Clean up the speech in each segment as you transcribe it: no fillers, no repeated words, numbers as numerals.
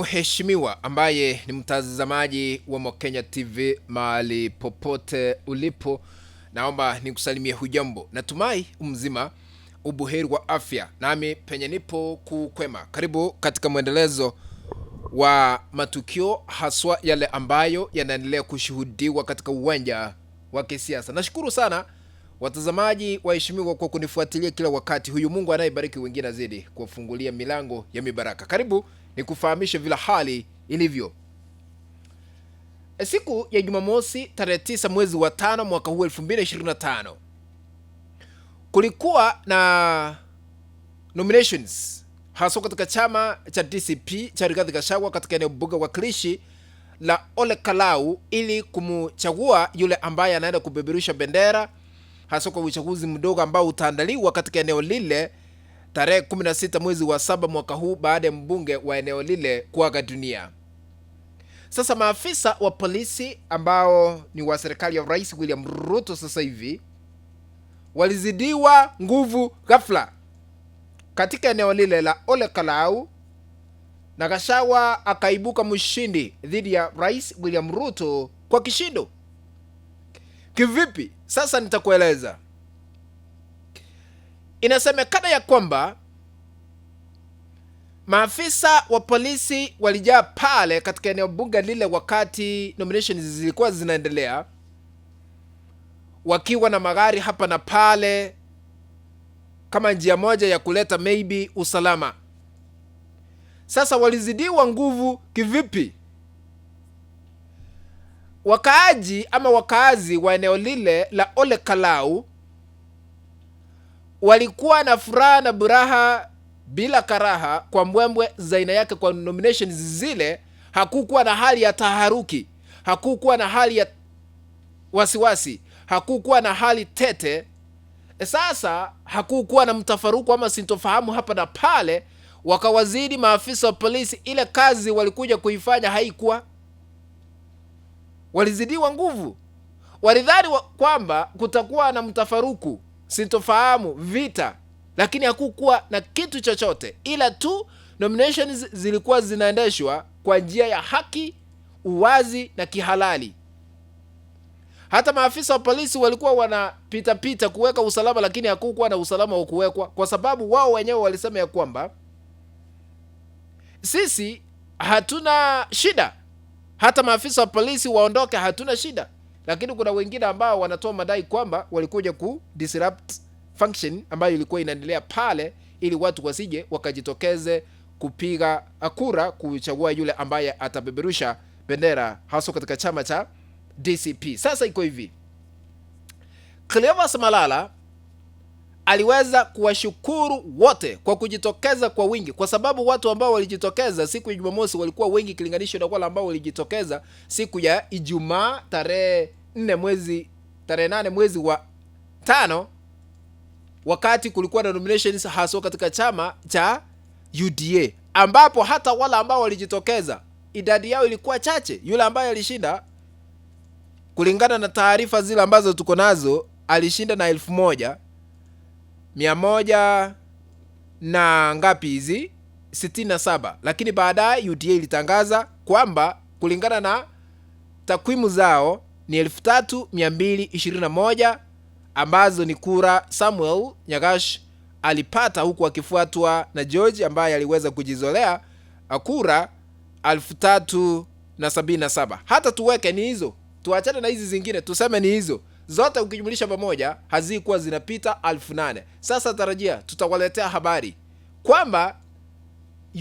Mheshimiwa ambaye ni mtazamaji wa Mokenya TV mahali popote ulipo, naomba nikusalimie hujambo. Natumai mzima ubuheri wa afya, nami penye nipo kukwema. Karibu katika mwendelezo wa matukio haswa yale ambayo yanaendelea kushuhudiwa katika uwanja wa kisiasa. Nashukuru sana watazamaji waheshimiwa kwa kunifuatilia kila wakati. Huyu Mungu anayebariki wengine azidi kuwafungulia milango ya mibaraka. Karibu nikufahamishe vile hali ilivyo. Siku ya Jumamosi tarehe 9 mwezi wa 5 mwaka huu 2025 kulikuwa na nominations hasa katika chama cha DCP cha Rigathi Gachagua katika eneo bunge wakilishi la Ole Kalau ili kumchagua yule ambaye anaenda kubeberusha bendera hasa kwa uchaguzi mdogo ambao utaandaliwa katika eneo lile tarehe 16 mwezi wa 7 mwaka huu baada ya mbunge wa eneo lile kuaga dunia. Sasa maafisa wa polisi ambao ni wa serikali ya Rais William Ruto sasa hivi walizidiwa nguvu ghafla katika eneo lile la Ole Kalau, na Gachagua akaibuka mshindi dhidi ya Rais William Ruto kwa kishindo. Kivipi? Sasa nitakueleza. Inasemekana ya kwamba maafisa wa polisi walijaa pale katika eneo bunge lile wakati nominations zilikuwa zinaendelea, wakiwa na magari hapa na pale kama njia moja ya kuleta maybe usalama. Sasa walizidiwa nguvu kivipi? Wakaazi wa eneo lile la Ole Kalau walikuwa na furaha na buraha bila karaha kwa mbwembwe za aina yake kwa nominations zile. Hakukuwa na hali ya taharuki, hakukuwa na hali ya wasiwasi, hakukuwa na hali tete. Sasa hakukuwa na mtafaruku ama sintofahamu hapa na pale, wakawazidi maafisa wa polisi. Ile kazi walikuja kuifanya haikuwa, walizidiwa nguvu. Walidhani kwamba kutakuwa na mtafaruku, sintofahamu, vita, lakini hakukuwa na kitu chochote, ila tu nominations zilikuwa zinaendeshwa kwa njia ya haki, uwazi na kihalali. Hata maafisa wa polisi walikuwa wanapita kuweka usalama, lakini hakukuwa na usalama wa kuwekwa, kwa sababu wao wenyewe walisema ya kwamba sisi hatuna shida, hata maafisa wa polisi waondoke, hatuna shida. Lakini kuna wengine ambao wanatoa madai kwamba walikuja ku disrupt function ambayo ilikuwa inaendelea pale, ili watu wasije wakajitokeze kupiga kura kuchagua yule ambaye atabeberusha bendera hasa katika chama cha DCP. Sasa iko hivi, Cleophas Malala aliweza kuwashukuru wote kwa kujitokeza kwa wingi, kwa sababu watu ambao walijitokeza siku ya Jumamosi walikuwa wengi kilinganishwa na wale ambao walijitokeza siku ya Ijumaa tarehe 8 mwezi wa 5 wakati kulikuwa na nominations hasa katika chama cha UDA, ambapo hata wale ambao walijitokeza idadi yao ilikuwa chache. Yule ambaye alishinda kulingana na taarifa zile ambazo tuko nazo alishinda na 1100 na ngapi hizi 67, lakini baadaye UDA ilitangaza kwamba kulingana na takwimu zao ni 3221 ambazo ni kura Samuel Nyagash alipata, huku akifuatwa na George ambaye aliweza kujizolea kura 3077. Hata tuweke ni hizo, tuachane na hizi zingine, tuseme ni hizo zote ukijumlisha pamoja hazikuwa zinapita 8000. Sasa tarajia tutawaletea habari kwamba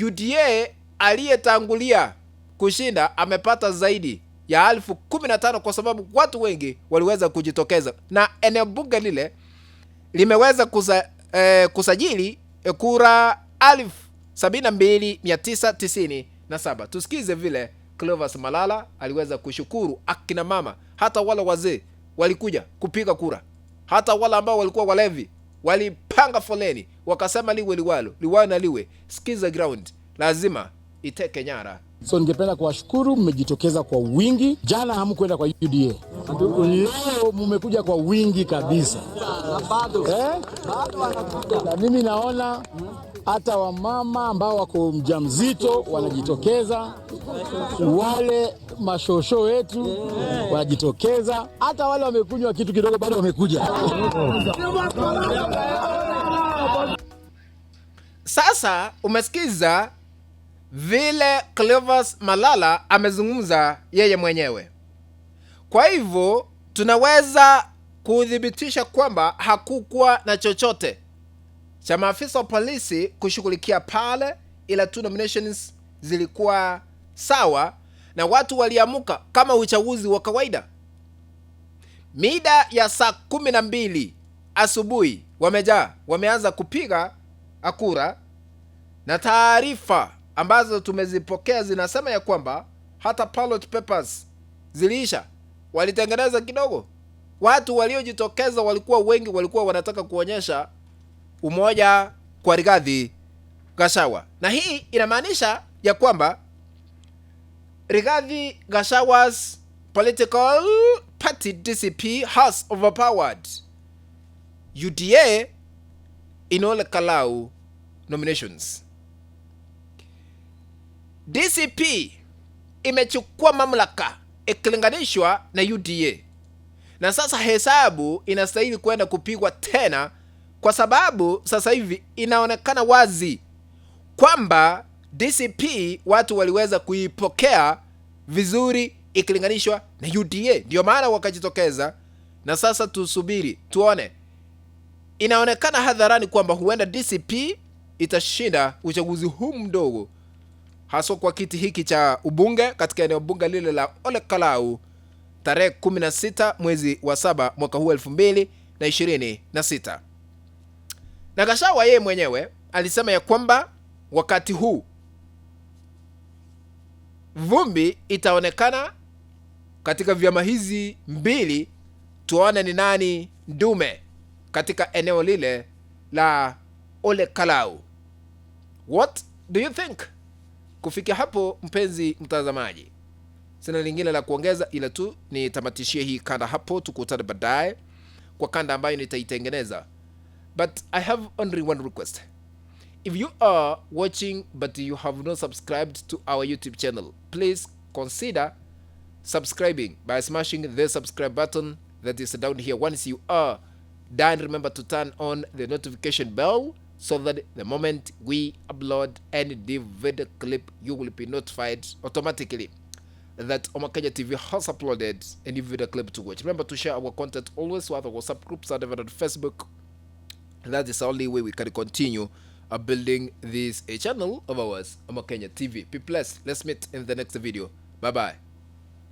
UDA aliyetangulia kushinda amepata zaidi ya 15,000 kwa sababu watu wengi waliweza kujitokeza, na eneo bunge lile limeweza kusajili kura 72,997. Tusikize vile Cleophas Malala aliweza kushukuru akina mama, hata wale wazee walikuja kupiga kura, hata wale ambao walikuwa walevi walipanga foleni, wakasema liwe liwalo, liwe na liwe, skiza ground, lazima iteke nyara. So ningependa kuwashukuru, mmejitokeza kwa wingi. Jana hamkwenda kwa UDA, leo mmekuja kwa wingi kabisa. Na mimi naona hata wamama ambao wako mjamzito wanajitokeza, wale mashosho wetu wanajitokeza, hata wale wamekunywa kitu kidogo bado wamekuja. Sasa umesikiza vile Cleophas Malala amezungumza yeye mwenyewe. Kwa hivyo tunaweza kudhibitisha kwamba hakukuwa na chochote cha maafisa wa polisi kushughulikia pale, ila tu nominations zilikuwa sawa na watu waliamuka kama uchaguzi wa kawaida. Mida ya saa 12 asubuhi wameanza kupiga kura, na taarifa ambazo tumezipokea zinasema ya kwamba hata ballot papers ziliisha. Walitengeneza kidogo. Watu waliojitokeza walikuwa wengi, walikuwa wanataka kuonyesha umoja kwa Rigathi Gachagua. Na hii inamaanisha ya kwamba Rigathi Gachagua's political party DCP has overpowered UDA in Ole Kalau nominations. DCP imechukua mamlaka ikilinganishwa na UDA, na sasa hesabu inastahili kwenda kupigwa tena, kwa sababu sasa hivi inaonekana wazi kwamba DCP watu waliweza kuipokea vizuri ikilinganishwa na UDA, ndio maana wakajitokeza. Na sasa tusubiri tuone. Inaonekana hadharani kwamba huenda DCP itashinda uchaguzi huu mdogo, haswa kwa kiti hiki cha ubunge katika eneo bunge lile la Ole Kalau tarehe 16 mwezi wa 7 mwaka huu 2026. Na Gachagua yeye mwenyewe alisema ya kwamba wakati huu vumbi itaonekana katika vyama hizi mbili, tuone ni nani ndume katika eneo lile la Ole Kalau. What do you think? Kufikia hapo, mpenzi mtazamaji, sina lingine la kuongeza ila tu nitamatishie hii kanda hapo. Tukutane baadaye kwa kanda ambayo nitaitengeneza. But I have only one request. If you are watching but you have not subscribed to our YouTube channel, please consider subscribing by smashing the subscribe button that is down here. Once you are done, remember to turn on the notification bell so that the moment we upload any new video clip, you will be notified automatically that Omakenya TV has uploaded a new video clip to watch. Remember to share our content always with our WhatsApp groups and even on Facebook. That is the only way we can continue building this channel of ours, Omakenya TV. Be blessed. Let's meet in the next video. Bye bye.